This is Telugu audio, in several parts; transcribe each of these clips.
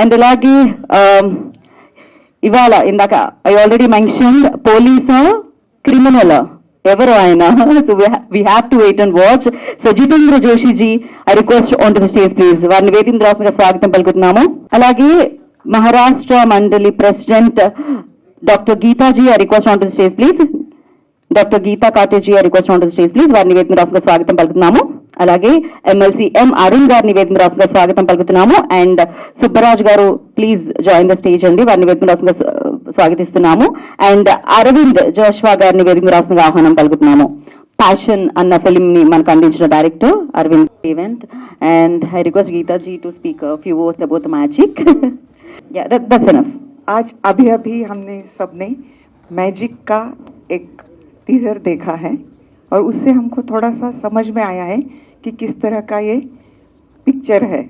అండ్ అలాగే ఇవాళ ఇందాక ఐ ఆల్రెడీ మెన్షన్డ్ పోలీసా క్రిమినల్ ఎవరు ఆయన, so we have to wait and watch. So Jitendra Joshi ji, I request on to the stage please. వారిని వేదిక రాష్ట్రంగా స్వాగతం పలుకుతున్నాము. అలాగే మహారాష్ట్ర మండలి president doctor Geetaji, I request on to the stage please. Doctor Geeta Kateji, I request on to the stage please. వారిని వేదిక రాష్ట్రంగా స్వాగతం పలుకుతున్నాము. అలాగే ఎమ్మెల్సీ ఎం అరుణ్ గారిని వేదిక రాష్ట్రంగా స్వాగతం పలుకుతున్నాము. అండ్ సుబ్బరాజ్ గారు ప్లీజ్ జాయిన్ ద స్టేజ్ అండి, వారిని వేదిక రాష్ట్రంగా స్వాగతిస్తున్నాము. అండ్ అరవింద్ జోష్వా గారిని వేదిక రాష్ట్రంగా ఆహ్వానం పలుకుతున్నాము. ప్యాషన్ అన్న ఫిల్మ్ ని మనకు అందించిన director Aravind event. And I request Geetaji to speak few words about the magic. That's enough. आज अभी हमने सबने मैजिक का एक टीजर देखा है और उससे हमको थोड़ा सा समझ में आया है कि किस तरह का ये पिक्चर है.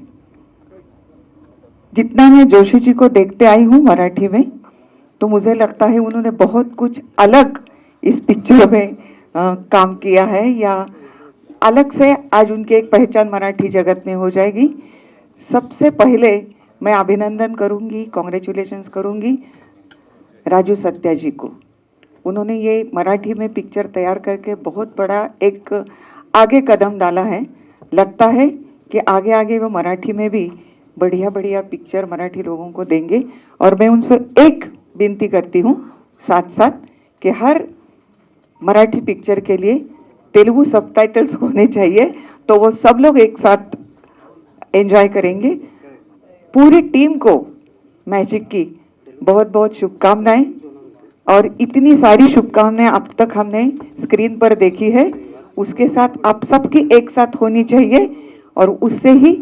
जितना मैं जोशी जी को देखते आई हूँ मराठी में, तो मुझे लगता है उन्होंने बहुत कुछ अलग इस पिक्चर में काम किया है, या अलग से आज उनकी एक पहचान मराठी जगत में हो जाएगी. सबसे पहले मैं अभिनंदन करूंगी, कॉन्ग्रेचुलेशंस करूंगी राजू सत्या जी को. उन्होंने ये मराठी में पिक्चर तैयार करके बहुत बड़ा एक आगे कदम डाला है. लगता है कि आगे आगे वो मराठी में भी बढ़िया बढ़िया पिक्चर मराठी लोगों को देंगे. और मैं उनसे एक विनती करती हूँ साथ साथ कि हर मराठी पिक्चर के लिए तेलुगु सबटाइटल्स होने चाहिए, तो वो सब लोग एक साथ एंजॉय करेंगे. पूरी टीम को मैजिक की बहुत बहुत शुभकामनाएं, और इतनी सारी शुभकामनाएं अब तक हमने स्क्रीन पर देखी है, उसके साथ आप सबकी एक साथ होनी चाहिए, और उससे ही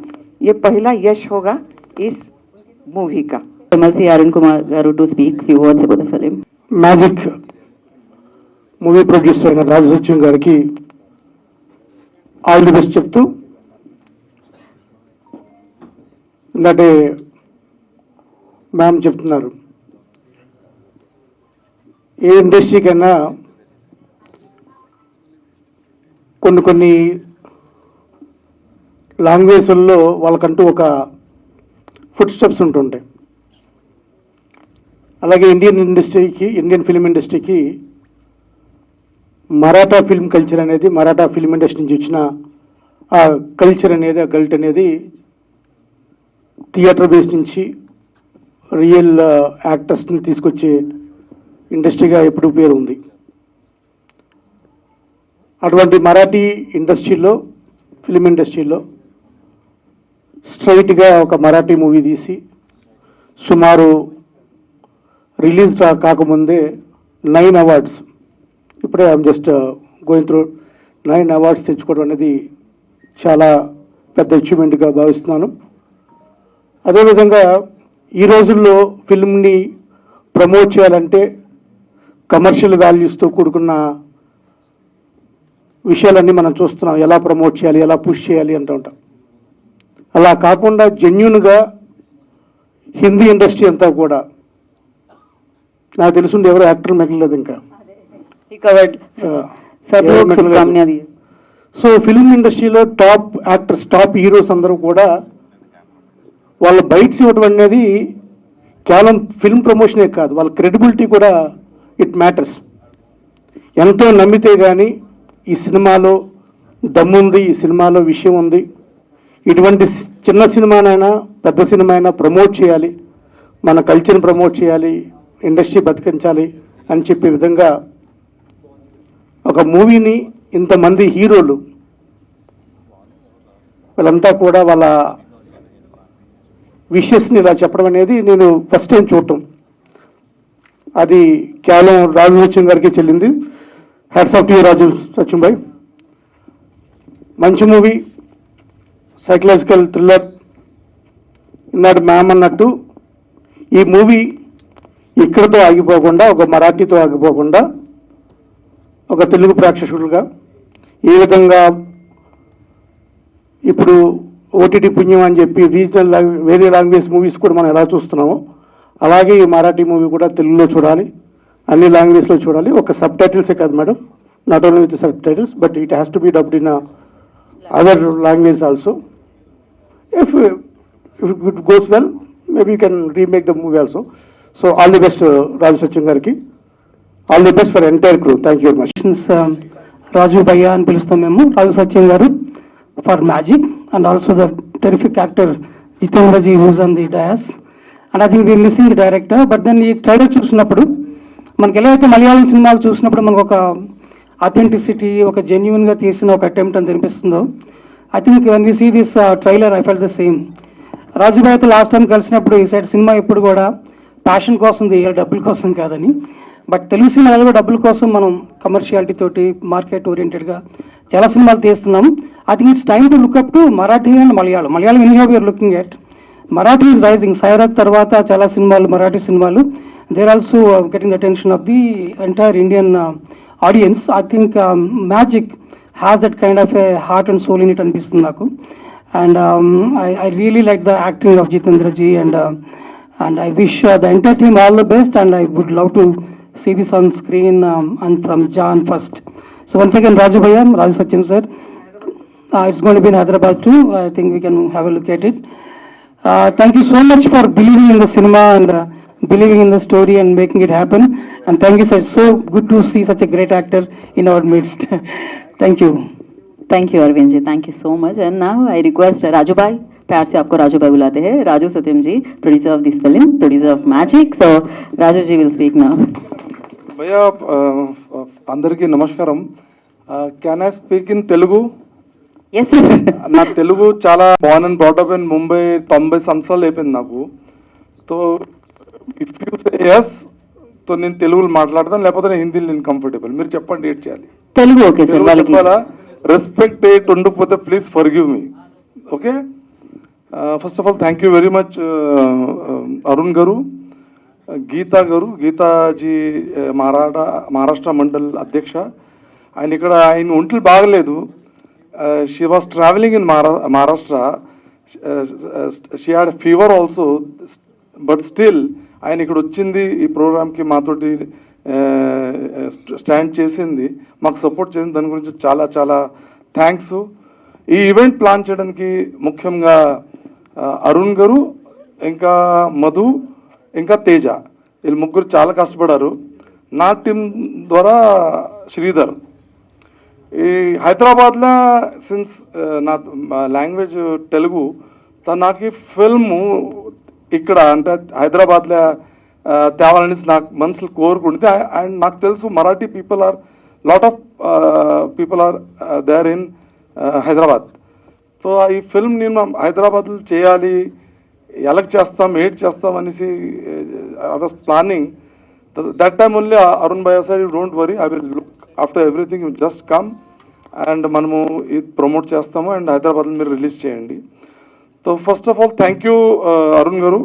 ये पहला यश होगा इस मूवी का. ఎమ్మెల్సీ అరుణ్ కుమార్ గారు to speak few words about the film. Magic movie producer అయిన రాజు సత్యం గారికి ఆల్ ది బెస్ట్ చెప్తూ, ఇందాకే మ్యామ్ చెప్తున్నారు, ఏ ఇండస్ట్రీకైనా కొన్ని లాంగ్వేజ్ల్లో వాళ్ళకంటూ ఒక ఫుట్ స్టెప్స్ ఉంటుంటాయి. అలాగే ఇండియన్ ఫిల్మ్ ఇండస్ట్రీకి మరాఠా ఫిల్మ్ కల్చర్ అనేది, మరాఠా ఫిల్మ్ ఇండస్ట్రీ నుంచి వచ్చిన ఆ కల్చర్ అనేది, ఆ కల్ట్ అనేది థియేటర్ బేస్ నుంచి రియల్ యాక్టర్స్ని తీసుకొచ్చే ఇండస్ట్రీగా ఎప్పుడు పేరు ఉంది. అటువంటి మరాఠీ ఇండస్ట్రీలో, ఫిల్మ్ ఇండస్ట్రీలో స్ట్రైట్గా ఒక మరాఠీ మూవీ తీసి సుమారు రిలీజ్ కాకముందే 9 అవార్డ్స్, ఇప్పుడే I'm just going through 9 awards తెచ్చుకోవడం అనేది చాలా పెద్ద అచీవ్మెంట్గా భావిస్తున్నాను. అదేవిధంగా ఈ రోజుల్లో ఫిల్మ్ని ప్రమోట్ చేయాలంటే కమర్షియల్ వాల్యూస్తో కూడుకున్న విషయాలన్నీ మనం చూస్తున్నాం. ఎలా ప్రమోట్ చేయాలి, ఎలా పుష్ చేయాలి అంటూ ఉంటాం. అలా కాకుండా జెన్యూన్గా హిందీ ఇండస్ట్రీ అంతా కూడా, నాకు తెలుసుండి ఎవరు యాక్టర్ మిగలలేదు ఇంకా. సో ఫిల్మ్ ఇండస్ట్రీలో టాప్ యాక్టర్స్, టాప్ హీరోస్ అందరూ కూడా వాళ్ళ బైట్స్ ఇవ్వడం అనేది కేవలం ఫిల్మ్ ప్రమోషనే కాదు, వాళ్ళ క్రెడిబిలిటీ కూడా ఇట్ మ్యాటర్స్. ఎంతో నమ్మితే కానీ ఈ సినిమాలో దమ్ముంది, ఈ సినిమాలో విషయం ఉంది, ఇటువంటి చిన్న సినిమానైనా పెద్ద సినిమా అయినా ప్రమోట్ చేయాలి, మన కల్చర్ని ప్రమోట్ చేయాలి, ఇండస్ట్రీ బతికించాలి అని చెప్పే విధంగా ఒక మూవీని ఇంతమంది హీరోలు వీళ్ళంతా కూడా వాళ్ళ విషెస్ని ఇలా చెప్పడం అనేది నేను ఫస్ట్ టైం చూడటం. అది కేవలం రాజు సత్యం గారికి చెల్లింది. హ్యాట్స్ ఆఫ్ టు రాజు సత్యం భాయ్. మంచి మూవీ, సైకలాజికల్ థ్రిల్లర్. ఇన్నాడు మ్యామ్ అన్నట్టు ఈ మూవీ ఇక్కడితో ఆగిపోకుండా, ఒక మరాఠీతో ఆగిపోకుండా, ఒక తెలుగు ప్రేక్షకులుగా ఏ విధంగా ఇప్పుడు ఓటీటీ పుణ్యం అని చెప్పి రీజనల్ వేరే లాంగ్వేజ్ మూవీస్ కూడా మనం ఎలా చూస్తున్నామో అలాగే ఈ మరాఠీ మూవీ కూడా తెలుగులో చూడాలి, అన్ని లాంగ్వేజ్లో చూడాలి. ఒక సబ్ టైటిల్సే కాదు madam, not only with sub titles, but it has to be dubbed in other language also. If it goes well, maybe you can remake the movie also. So all the best, Raju Satyam Gariki. All the best for entire crew. Thank you very much. Raju భయ్య అని పిలుస్తాం మేము, రాజు సత్యం గారు for magic, and also the terrific actor Jitendraji who's on the dais. And I think we missing the director. But then ఈ ట్రైలర్ చూసినప్పుడు మనకి ఎలా అయితే మలయాళం సినిమాలు చూసినప్పుడు మనకు ఒక అథెంటిసిటీ, ఒక జెన్యున్గా తీసిన ఒక అటెంప్ట్ అని అనిపిస్తుందో, I think when we see this trailer I felt the same. Raju భయ్యతో లాస్ట్ టైం కలిసినప్పుడు ఈ సైడ్ సినిమా ఎప్పుడు కూడా ప్యాషన్ కోసం తీయాలి, డబ్బుల కోసం కాదని. బట్ తెలుగు సినిమాలో డబ్బుల కోసం మనం కమర్షియాలిటీ తోటి మార్కెట్ ఓరియంటెడ్గా చాలా సినిమాలు తీస్తున్నాం. I think it's time to look up to Marathi and Malayalam. Malayalam anyhow we are looking at, Marathi is rising. Sairat తర్వాత చాలా సినిమాలు, మరాఠీ సినిమాలు, they are also getting the attention of the entire Indian audience. I think magic has that kind of a heart and soul in it అనిపిస్తుంది నాకు. And I really like the acting of Jitendraji, and I wish the entire team all the best, and I would love to see this on screen and from Jan first. So once again, Raju Bhaiya, Raju Satyam sir, it's going to be in Hyderabad too. I think we can have a look at it. Thank you so much for believing in the cinema and believing in the story and making it happen. And thank you sir, it's so good to see such a great actor in our midst. Thank you. Thank you Arvind ji, thank you so much. And now I request Raju Bhai, प्यार से आपको राजू भाई बुलाते हैं, Raju Satyam ji, producer of this film, producer of magic. So Raju ji will speak now. भैया అందరికీ నమస్కారం. Can I speak in Telugu? Yes sir. నా తెలుగు చాలా born and brought up in Mumbai, 90 సంవత్సరాలు అయిపోయింది నాకు. So if you say yes, so నేను తెలుగులో మాట్లాడతాను, లేకపోతే నేను హిందీలో నేను కంఫర్టబుల్. మీరు చెప్పండి ఏం చేయాలి. తెలుగు ఓకే సార్, వాళ్ళకి చెప్పాలా? రెస్పెక్ట్ ఏట్ ఉండకపోతే please forgive me. Okay, first of all thank you very much Arun గారు, గీతా గారు, గీతాజీ మహారాష్ట్ర మండల్ అధ్యక్ష. ఆయన ఒంట్లు బాగలేదు. She was travelling in Maharashtra. She had fever also, but still ఆయన ఇక్కడ వచ్చింది, ఈ ప్రోగ్రామ్కి మాతోటి స్టాండ్ చేసింది, మాకు సపోర్ట్ చేసింది. దాని గురించి చాలా చాలా థ్యాంక్స్. ఈ ఈవెంట్ ప్లాన్ చేయడానికి ముఖ్యంగా అరుణ్ గారు, ఇంకా మధు, ఇంకా తేజ, వీళ్ళు ముగ్గురు చాలా కష్టపడారు. నా టీం ద్వారా శ్రీధర్. ఈ హైదరాబాద్లో సిన్స్ నా లాంగ్వేజ్ తెలుగు, నాకు ఫిల్ము ఇక్కడ అంటే హైదరాబాద్లో తేవాలని నాకు మనసులో కోరుకుంటుంది. అండ్ నాకు తెలుసు Marathi people are lot of people are there in Hyderabad. So ఈ ఫిల్మ్ నేను హైదరాబాద్లో చేయాలి, ఎలక్ట్ చేస్తాం, ఏడ్ చేస్తాం అనేసి I was planning. That time only Arun భయ్య side, don't worry, I will look after everything, you just come and మనము ఇది ప్రమోట్ చేస్తాము అండ్ హైదరాబాద్లో మీరు రిలీజ్ చేయండి. So first of all thank you Arun గారు,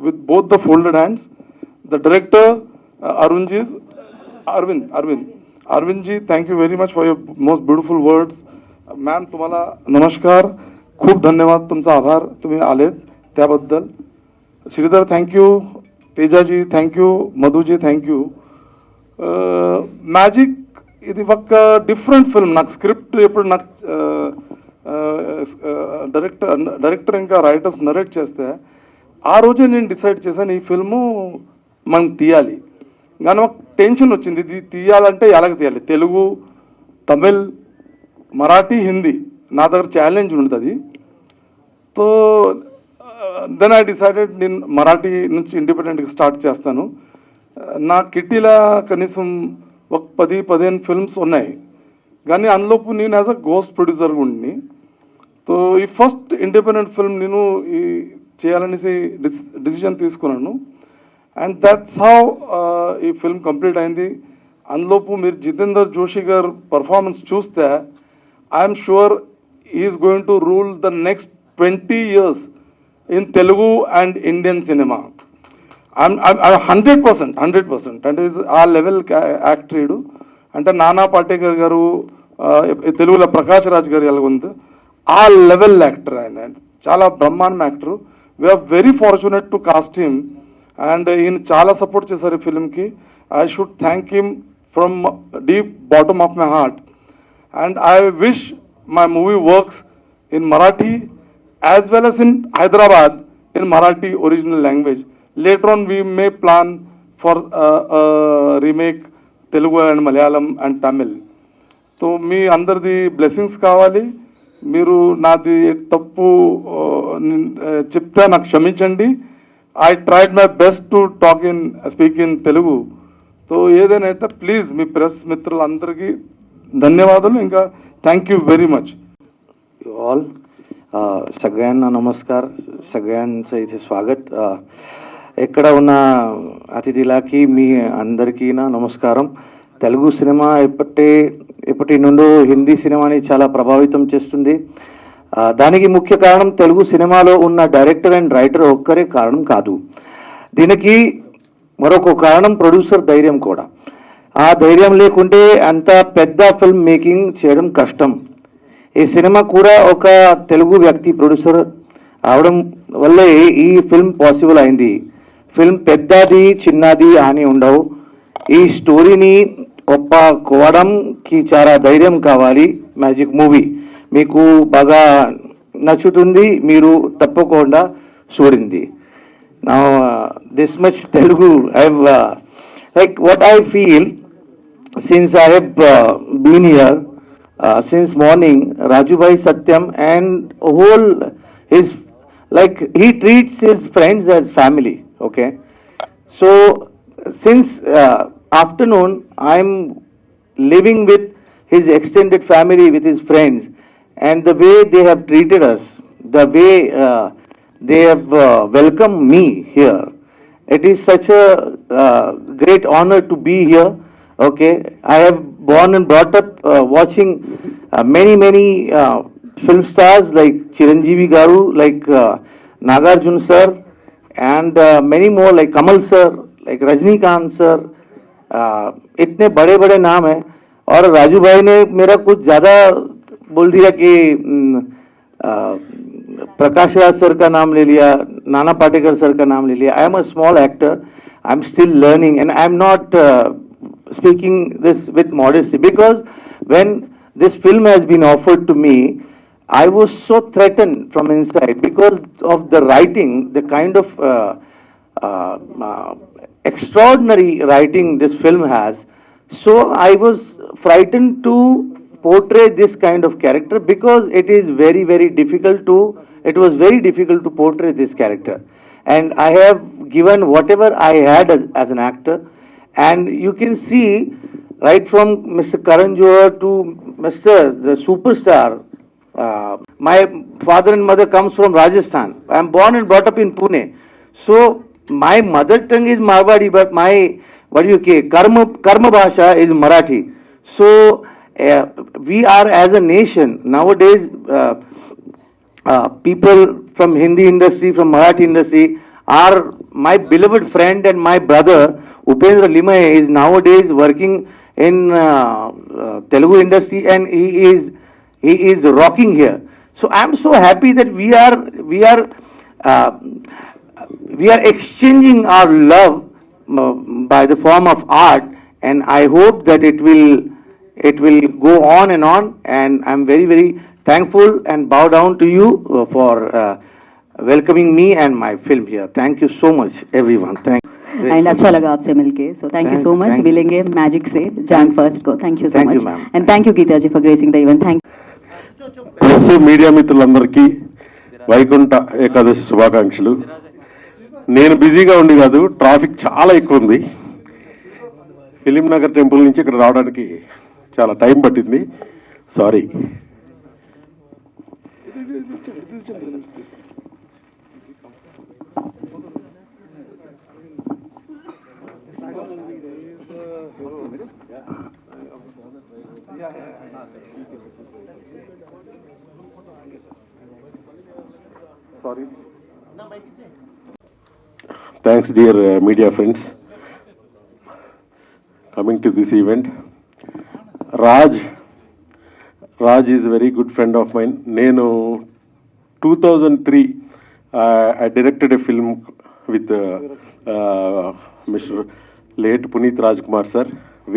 with both the folded hands. The director Arvind ji, thank you very much for your most beautiful words. Ma'am तुम्हाला नमस्कार, खूप धन्यवाद, तुमचा आभार, तुम्ही आलेत त्याबद्दल. Shridhar thank you, Tejaji thank you, Madhuji thank you. Magic ఇది ఒక డిఫరెంట్ ఫిల్మ్. నాకు స్క్రిప్ట్ ఎప్పుడు నాకు డైరెక్టర్ ఇంకా రైటర్స్ నరేట్ చేస్తే ఆ రోజే నేను డిసైడ్ చేశాను ఈ ఫిల్ము మనం తీయాలి. కానీ ఒక టెన్షన్ వచ్చింది, ఇది తీయాలంటే ఎలాగ తీయాలి, తెలుగు, తమిళ్, మరాఠీ, హిందీ, నా దగ్గర ఛాలెంజ్ ఉంటుంది. సో దెన్ ఐ డిసైడెడ్ నేను మరాఠీ నుంచి ఇండిపెండెంట్గా స్టార్ట్ చేస్తాను. నా కిట్టీలో కనీసం ఒక 10-15 ఫిల్మ్స్ ఉన్నాయి, కానీ అందులోపు నేను యాజ్ అ గోస్ట్ ప్రొడ్యూసర్గా ఉండి. సో ఈ ఫస్ట్ ఇండిపెండెంట్ ఫిల్మ్ నేను ఈ చేయాలనేసి డిసిజన్ తీసుకున్నాను. అండ్ దట్స్ హౌ ఈ ఫిల్మ్ కంప్లీట్ అయింది. అందులోపు మీరు జితేందర్ జోషి గారు పర్ఫార్మెన్స్ చూస్తే I'm sure is going to rule the next 20 years in Telugu and Indian cinema. I'm 100% అంటే ఆ లెవెల్ యాక్టరీడు. అంటే నానా పాటేకర్ గారు తెలుగులో ప్రకాష్ రాజ్ గారు ఎలాగుంది, ఆ లెవెల్ యాక్టర్ ఆయన. చాలా బ్రహ్మాండం actor. We are very fortunate to cast him. And ఈయన చాలా సపోర్ట్ చేశారు ఈ ఫిల్మ్కి. I should thank him from deep bottom of my heart. And I wish my movie works in Marathi as well as in Hyderabad in Marathi original language. Later on, we may plan for remake Telugu and Malayalam and Tamil. So మీ అందరిది బ్లెస్సింగ్స్ కావాలి. మీరు నాది తప్పు చెప్తే నాకు క్షమించండి. I tried my best to speak in Telugu. So ఏదైనా అయితే ప్లీజ్ మీ ప్రెస్ మిత్రులందరికీ ధన్యవాదాలు. ఇంకా thank you very much. All सगळ्यांना नमस्कार, सगळ्यांचं इथे स्वागत. ఎక్కడ ఉన్న అతిథులకి మీ అందరికీ నా నమస్కారం. తెలుగు సినిమా ఎప్పటి నుండో హిందీ సినిమాని చాలా ప్రభావితం చేస్తుంది. దానికి ముఖ్య కారణం తెలుగు సినిమాలో ఉన్న డైరెక్టర్ అండ్ రైటర్ ఒక్కరే కారణం కాదు. దీనికి మరొక కారణం ప్రొడ్యూసర్ ధైర్యం కూడా. ఆ ధైర్యం లేకుంటే అంత పెద్ద ఫిల్మ్ మేకింగ్ చేయడం కష్టం. ఈ సినిమా కూడా ఒక తెలుగు వ్యక్తి ప్రొడ్యూసర్ అవడం వల్లే ఈ ఫిల్మ్ పాసిబుల్ అయింది. ఫిల్మ్ పెద్దది చిన్నది అని ఉండవు. ఈ స్టోరీని ఒప్పుకోవడానికి చాలా ధైర్యం కావాలి. మ్యాజిక్ మూవీ మీకు బాగా నచ్చుతుంది, మీరు తప్పకుండా చూడండి. Now this much Telugu I have like what I feel since I have been here since morning. Rajubhai Satyam and whole his like he treats his friends as family. Okay, so since afternoon I'm living with his extended family, with his friends, and the way they have treated us, the way they have welcomed me here, it is such a great honor to be here. Okay, I have born and brought up watching many film stars like Chiranjeevi Garu, like Nagarjuna sir, and many more like Kamal sir, like Rajnikant sir. इतने बड़े बड़े नाम हैं. और राजू भाई ने मेरा कुछ ज़्यादा बोल दिया कि प्रकाश राज सर का नाम ले लिया, नाना पाटेकर सर का नाम ले लिया. I am a small actor, I am still learning and I am not speaking this with modesty, because when this film has been offered to me, I was so threatened from inside because of the writing, the kind of extraordinary writing this film has. So I was frightened to portray this kind of character because it was very difficult to portray this character. And I have given whatever I had as an actor. And you can see right from Mr. Karan Johar to the superstar. My father and mother comes from Rajasthan. I am born and brought up in Pune. So my mother tongue is Marwari, but my karma bhasha is Marathi. So we are as a nation nowadays. People from Hindi industry, from Marathi industry are my beloved friend and my brother. Upendra Limaye is nowadays working in Telugu industry and he is rocking here. So I am so happy that we are exchanging our love by the form of art, and I hope that it will go on, and I am very thankful and bow down to you for welcoming me and my film here. Thank you so much everyone. And अच्छा लगा आपसे मिलके. So thank you so much. मिलेंगे मैजिक से Jan 1st को. Thank you so much and thank you Geeta ji for gracing the event. Thank press media మిత్రులందరికీ వైకుంఠ ఏకాదశి శుభాకాంక్షలు. నేను బిజీగా ఉండి కాదు, ట్రాఫిక్ చాలా ఎక్కువ ఉంది. ఫిలిం నగర్ టెంపుల్ నుంచి ఇక్కడ రావడానికి చాలా టైం పట్టింది. Sorry. Sorry. Thanks, dear media friends, coming to this event. Raj is a very good friend of mine. Nenu 2003 I directed a film with Mr. late Puneet Rajkumar sir,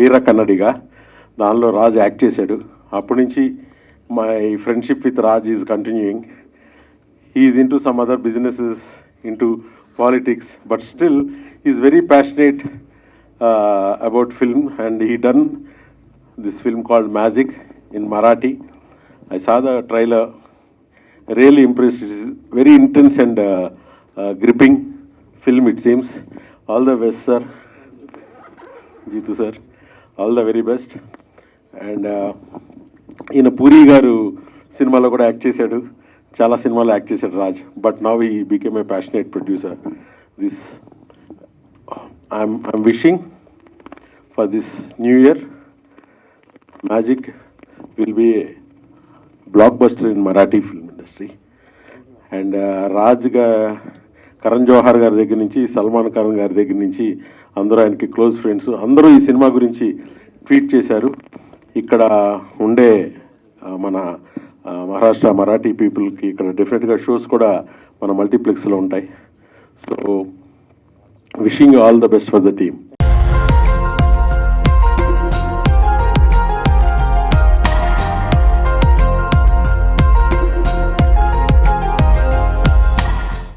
Veera Kannadiga. దానిలో రాజ్ యాక్ట్ చేశాడు. అప్పటి నుంచి my friendship with Raj is continuing. He is into some other businesses. into politics, but still he's very passionate about film, and he done this film called Magic in Marathi. I saw the trailer, really impressed. It is very intense and gripping film, it seems. All the best, sir. Jeetu sir, all the very best. And ఈయన పూరి గారు సినిమాలో కూడా యాక్ట్ చేశాడు, చాలా సినిమాలో యాక్ట్ చేశాడు Raj, but now he became a passionate producer. This I'm wishing for this new year magic will be a blockbuster in Marathi film industry. And రాజ్గా కరణ్ జోహార్ గారి దగ్గర నుంచి సల్మాన్ ఖాన్ గారి దగ్గర నుంచి అందరూ ఆయనకి క్లోజ్ ఫ్రెండ్స్, అందరూ ఈ సినిమా గురించి ట్వీట్ చేశారు. ఇక్కడ ఉండే మన మహారాష్ట్ర మరాఠీ పీపుల్కి ఇక్కడ డెఫినెట్గా షోస్ కూడా మన మల్టీప్లెక్స్లో ఉంటాయి. So wishing all the best for the team.